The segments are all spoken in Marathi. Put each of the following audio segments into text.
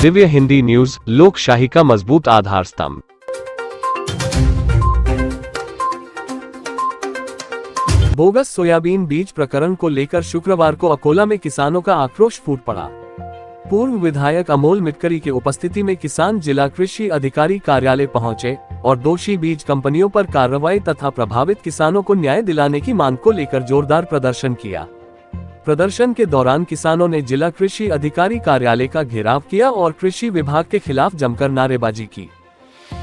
दिव्य हिंदी न्यूज, लोकशाही का मजबूत आधार स्तंभ। बोगस सोयाबीन बीज प्रकरण को लेकर शुक्रवार को अकोला में किसानों का आक्रोश फूट पड़ा। पूर्व विधायक अमोल मिटकरी की उपस्थिति में किसान जिला कृषि अधिकारी कार्यालय पहुंचे और दोषी बीज कंपनियों पर कार्रवाई तथा प्रभावित किसानों को न्याय दिलाने की मांग को लेकर जोरदार प्रदर्शन किया। प्रदर्शन के दौरान किसानों ने जिला कृषि अधिकारी कार्यालय का घेराव किया और कृषि विभाग के खिलाफ जमकर नारेबाजी की।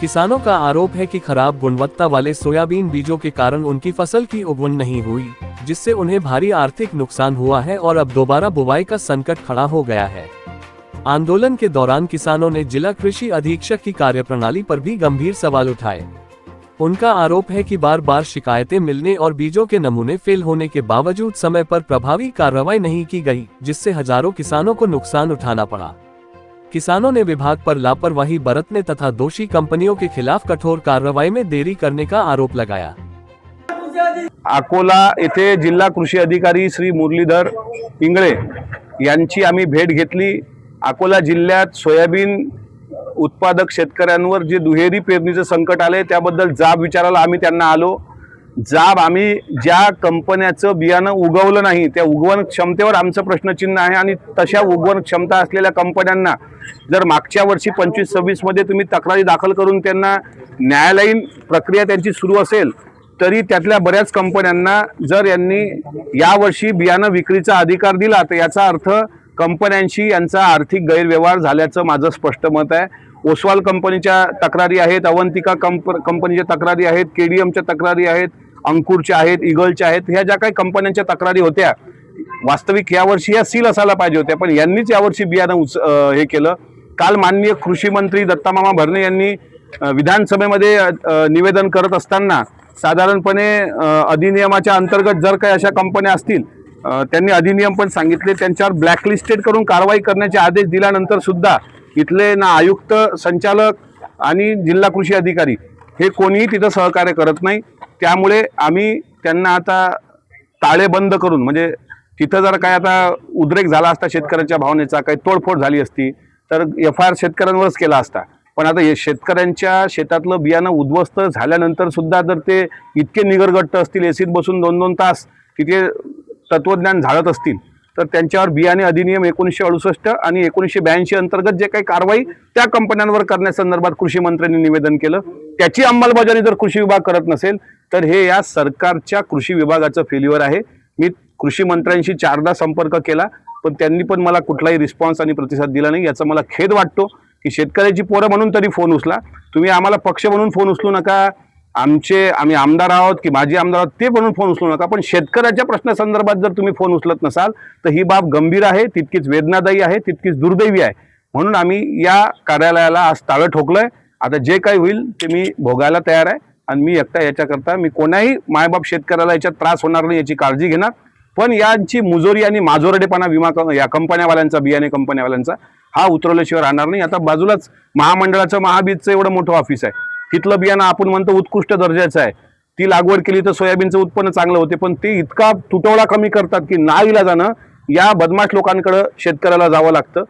किसानों का आरोप है कि खराब गुणवत्ता वाले सोयाबीन बीजों के कारण उनकी फसल की उगवन नहीं हुई, जिससे उन्हें भारी आर्थिक नुकसान हुआ है और अब दोबारा बुवाई का संकट खड़ा हो गया है। आंदोलन के दौरान किसानों ने जिला कृषि अधीक्षक की कार्यप्रणाली पर भी गंभीर सवाल उठाए। उनका आरोप है कि बार बार शिकायतें मिलने और बीजों के नमूने फेल होने के बावजूद समय पर प्रभावी कार्रवाई नहीं की गई, जिससे हजारों किसानों को नुकसान उठाना पड़ा। किसानों ने विभाग पर लापरवाही बरतने तथा दोषी कंपनियों के खिलाफ कठोर कार्रवाई में देरी करने का आरोप लगाया। अकोला येथे जिल्हा कृषी अधिकारी श्री मुरलीधर इंगळे यांची आम्ही भेट घेतली। अकोला जिल्ह्यात सोयाबीन उत्पादक शेतकऱ्यांवर जे दुहेरी पेरणीचं संकट आले त्याबद्दल जाब विचारायला आम्ही त्यांना आलो। जाब आम्ही ज्या कंपन्याचं बियाणं उगवलं नाही त्या उगवण क्षमतेवर आमचं प्रश्नचिन्ह आहे आणि तशा उगवण क्षमता असलेल्या कंपन्यांना जर मागच्या वर्षी 25-26 मध्ये तुम्ही तक्रारी दाखल करून त्यांना न्यायालयीन प्रक्रिया त्यांची सुरू असेल तरी त्यातल्या बऱ्याच कंपन्यांना जर यांनी यावर्षी बियाणं विक्रीचा अधिकार दिला तर याचा अर्थ कंपन्यांशी यांचा आर्थिक गैरव्यवहार झाल्याचं माझं स्पष्ट मत आहे। ओसवाल कंपनीच्या तक्रारी आहेत, अवंतिका कंपनीच्या तक्रारी आहेत, केडीएमच्या तक्रारी आहेत, अंकुरच्या आहेत, ईगलच्या आहेत। ह्या ज्या काही कंपन्यांच्या तक्रारी होत्या वास्तविक यावर्षी या सील असायला पाहिजे होत्या, पण यांनीच यावर्षी बियाणं हे केलं। काल माननीय कृषी मंत्री दत्तामामा भरणे यांनी विधानसभेमध्ये निवेदन करत असताना साधारणपणे अधिनियमाच्या अंतर्गत जर काही अशा कंपन्या असतील त्यांनी अधिनियम पण सांगितले, त्यांच्यावर ब्लॅकलिस्टेड करून कारवाई करण्याचे आदेश दिल्यानंतर सुद्धा इथले ना आयुक्त, संचालक आणि जिल्हा कृषी अधिकारी हे कोणीही तिथं सहकार्य करत नाही। त्यामुळे आम्ही त्यांना आता ताळेबंद करून म्हणजे तिथं जर काय आता उद्रेक झाला असता शेतकऱ्यांच्या भावनेचा, काही तोडफोड झाली असती तर एफआयआर शेतकऱ्यांवरच केला असता। पण आता हे शेतकऱ्यांच्या शेतातलं बियाणं उद्ध्वस्त झाल्यानंतर सुद्धा जर ते इतके निगरगट्ट असतील, एसीत बसून 2-2 तास तिथे तत्वज्ञान झाडत असतील तर त्यांच्यावर बियाणे अधिनियम 1968 आणि 1982 अंतर्गत जे काही कारवाई त्या कंपन्यांवर करण्यासंदर्भात कृषी मंत्र्यांनी निवेदन केलं त्याची अंमलबजावणी जर कृषी विभाग करत नसेल तर हे या सरकारच्या कृषी विभागाचं फेल्युअर आहे। मी कृषी मंत्र्यांशी 4दा संपर्क केला पण त्यांनी पण मला कुठलाही रिस्पॉन्स आणि प्रतिसाद दिला नाही। याचा मला खेद वाटतो की शेतकऱ्याची पोरं म्हणून तरी फोन उचला, तुम्ही आम्हाला पक्ष म्हणून फोन उचलू नका, आम्ही आमदार आहोत की माजी आमदार आहोत ते म्हणून फोन उचलू नका, पण शेतकऱ्याच्या प्रश्नासंदर्भात जर तुम्ही फोन उचलत नसाल तर ही बाब गंभीर आहे, तितकीच वेदनादायी आहे, तितकीच दुर्दैवी आहे। म्हणून आम्ही या कार्यालयाला आज टाळं ठोकलंय। आता जे काही होईल ते मी भोगायला तयार आहे आणि मी एकटा याच्याकरता मी कोणाही मायबाप शेतकऱ्याला याच्यात त्रास होणार नाही याची काळजी घेणार, पण यांची मुजोरी आणि माजोरडेपणा या कंपन्यावाल्यांचा, बियाणे कंपन्यावाल्यांचा हा उतरवल्याशिवाय राहणार नाही। आता बाजूलाच महामंडळाचं महाबीजचं एवढं मोठं ऑफिस आहे, तिथलं बियाणं आपण म्हणतो उत्कृष्ट दर्जाचं आहे, ती लागवड केली तर सोयाबीनचं उत्पन्न चांगलं होते, पण ते इतका तुटवडा कमी करतात की नाईलाजानं या बदमाश लोकांकडे शेतकऱ्याला जावं लागतं।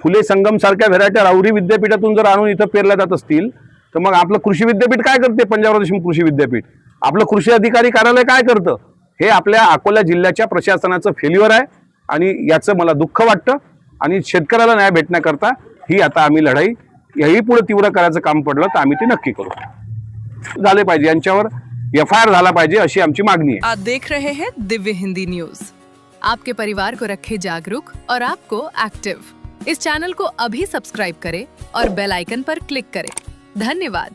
फुले संगम सारख्या व्हेरायट्या राऊरी विद्यापीठातून जर आणून इथं पेरल्या जात असतील तर मग आपलं कृषी विद्यापीठ काय करते? पंजाबराव देशमुख कृषी विद्यापीठ आपलं कृषी अधिकारी कार्यालय काय करतं? हे आपल्या अकोला जिल्ह्याच्या प्रशासनाचं फेल्युअर आहे आणि याचं मला दुःख वाटतं आणि शेतकऱ्याला न्याय भेटण्याकरता ही आता आम्ही लढाई याही पुढे तीव्र करायचं काम पडलं तर आम्ही ते नक्की करू। झाले पाहिजे, यांच्यावर एफआयआर झाला पाहिजे अशी आमची मागणी आहे। आप देख रहे हैं दिव्य हिंदी न्यूज, आपके परिवार को रखे जागरूक और आपको एक्टिव। इस चैनल को अभी सब्सक्राइब करें और बेल आइकन पर क्लिक करें। धन्यवाद।